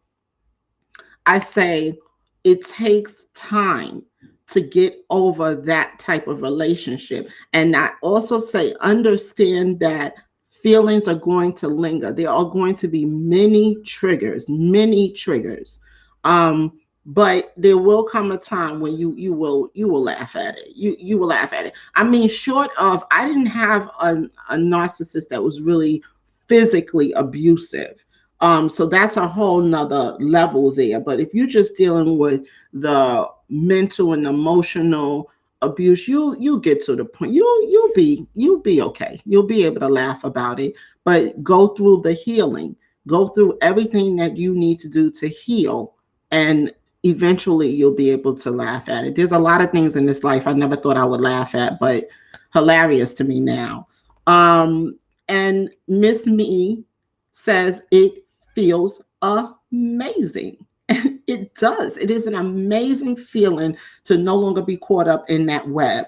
I say it takes time to get over that type of relationship. And I also say, understand that feelings are going to linger. There are going to be many triggers, many triggers. But there will come a time when you will laugh at it. You will laugh at it. I mean, short of, I didn't have a narcissist that was really physically abusive. So that's a whole nother level there. But if you're just dealing with the mental and emotional abuse, you get to the point. You'll be okay. You'll be able to laugh about it, but go through the healing. Go through everything that you need to do to heal, and eventually you'll be able to laugh at it. There's a lot of things in this life I never thought I would laugh at, but hilarious to me now. And Miss Me says it feels amazing. And it does. It is an amazing feeling to no longer be caught up in that web.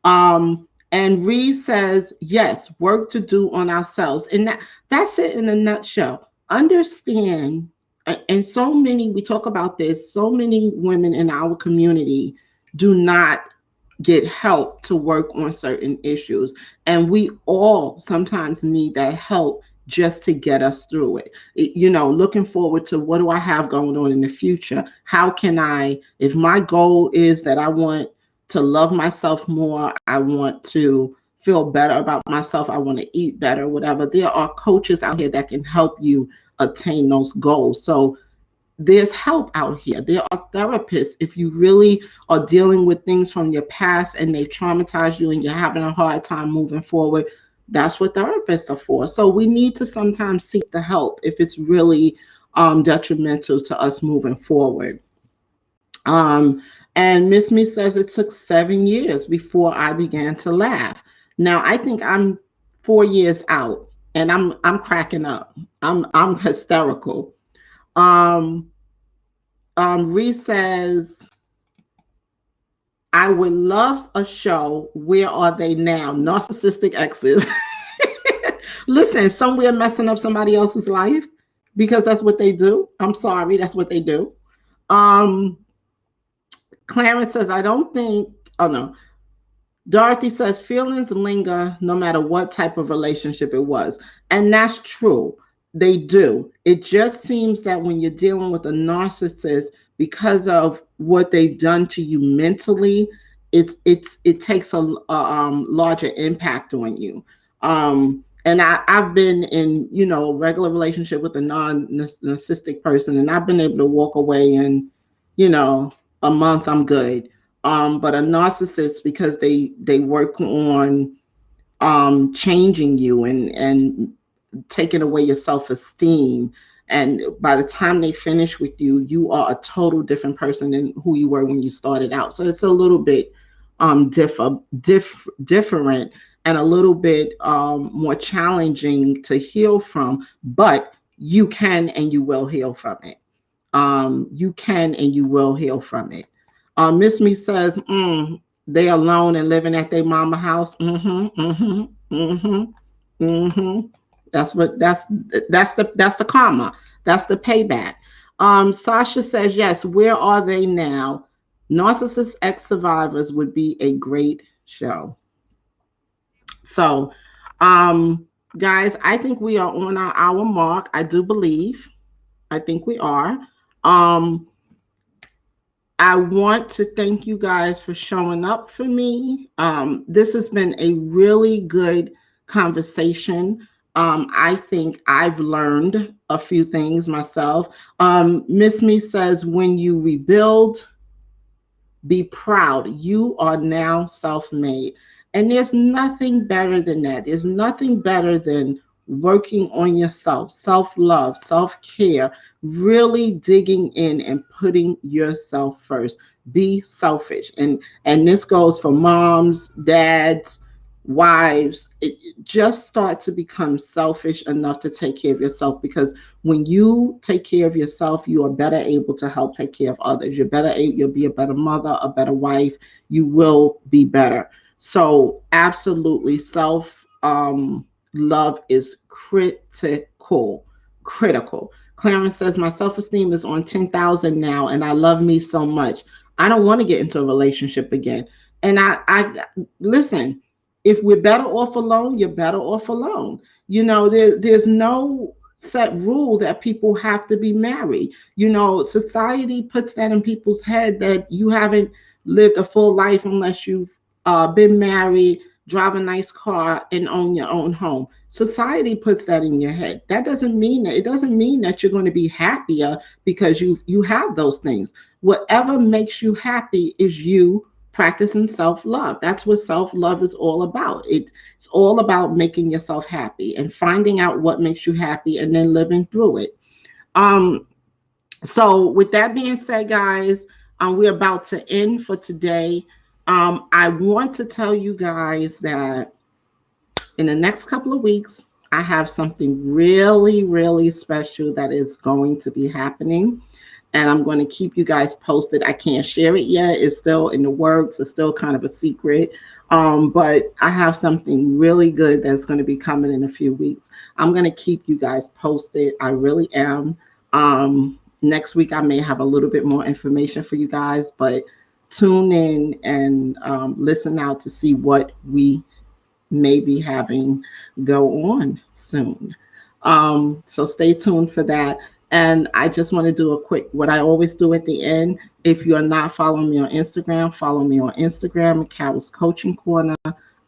And Reed says, yes, work to do on ourselves. And that's it in a nutshell. Understand, and so many, we talk about this, so many women in our community do not get help to work on certain issues. And we all sometimes need that help just to get us through it. Looking forward to, what do I have going on in the future? How can I, if my goal is that I want to love myself more, I want to feel better about myself, I want to eat better, whatever, there are coaches out here that can help you attain those goals. So there's help out here. There are therapists. If you really are dealing with things from your past and they've traumatized you and you're having a hard time moving forward, that's what therapists are for. So we need to sometimes seek the help if it's really detrimental to us moving forward. Um, and Miss Me says it took 7 years before I began to laugh. Now I think I'm 4 years out, and I'm cracking up. I'm hysterical. Um, Reese says, I would love a show. Where are they now? Narcissistic exes. Listen, somewhere messing up somebody else's life because that's what they do. I'm sorry, that's what they do. Um, Clarence says, I don't think, oh no. Dorothy says, feelings linger no matter what type of relationship it was. And that's true. They do. It just seems that when you're dealing with a narcissist, because of what they've done to you mentally, it takes a larger impact on you. And I've been in, regular relationship with a non-narcissistic person, and I've been able to walk away in, you know, a month. I'm good. But a narcissist, because they work on changing you and taking away your self-esteem, and by the time they finish with you, you are a total different person than who you were when you started out. So it's a little bit different, and a little bit more challenging to heal from, but you can and you will heal from it. You can and you will heal from it. Miss Me says, they alone and living at their mama house. That's what that's the karma. That's the payback. Sasha says, yes, where are they now? Narcissist Ex Survivors would be a great show. So, um, guys, I think we are on our hour mark. I do believe. I think we are. Um, I want to thank you guys for showing up for me. This has been a really good conversation. I think I've learned a few things myself. Miss Me says, when you rebuild, be proud. You are now self made. And there's nothing better than that. There's nothing better than working on yourself, self love, self care, really digging in and putting yourself first. Be selfish. And this goes for moms, dads, wives. Just start to become selfish enough to take care of yourself, because when you take care of yourself, you are better able to help take care of others. You'll be a better mother, a better wife. You will be better. So absolutely, self love is critical. Clarence says, my self-esteem is on 10,000 now and I love me so much. I don't want to get into a relationship again. And I listen, if we're better off alone, you're better off alone. There's no set rule that people have to be married. Society puts that in people's head that you haven't lived a full life unless you've been married, drive a nice car, and own your own home. Society puts that in your head. That doesn't mean that. It doesn't mean that you're going to be happier because you have those things. Whatever makes you happy is you practicing self-love. That's what self-love is all about. It's all about making yourself happy and finding out what makes you happy and then living through it. Um, so with that being said, guys, we're about to end for today. I want to tell you guys that in the next couple of weeks, I have something really, really special that is going to be happening. And I'm going to keep you guys posted. I can't share it yet. It's still in the works. It's still kind of a secret. But I have something really good that's going to be coming in a few weeks. I'm going to keep you guys posted. I really am. Next week, I may have a little bit more information for you guys, but tune in and listen out to see what we may be having go on soon. So stay tuned for that. And I just want to do a quick, what I always do at the end. If you're not following me on Instagram, follow me on Instagram, Carol's Coaching Corner.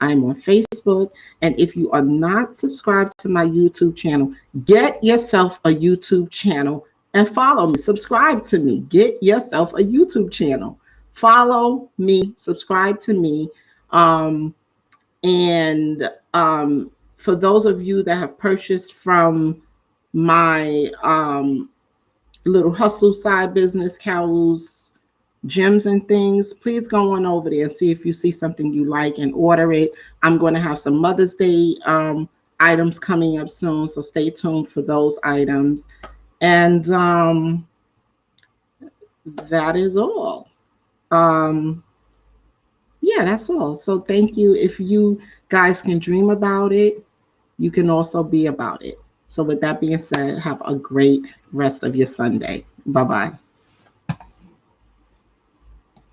I'm on Facebook. And if you are not subscribed to my YouTube channel, get yourself a YouTube channel and follow me. Subscribe to me. Get yourself a YouTube channel. Follow me. Subscribe to me. And for those of you that have purchased from my little hustle side business, Carol's Gems and Things, please go on over there and see if you see something you like and order it. I'm going to have some Mother's Day items coming up soon, so stay tuned for those items. And that is all. Yeah, that's all. So thank you. If you guys can dream about it, you can also be about it. So with that being said, have a great rest of your Sunday. Bye-bye.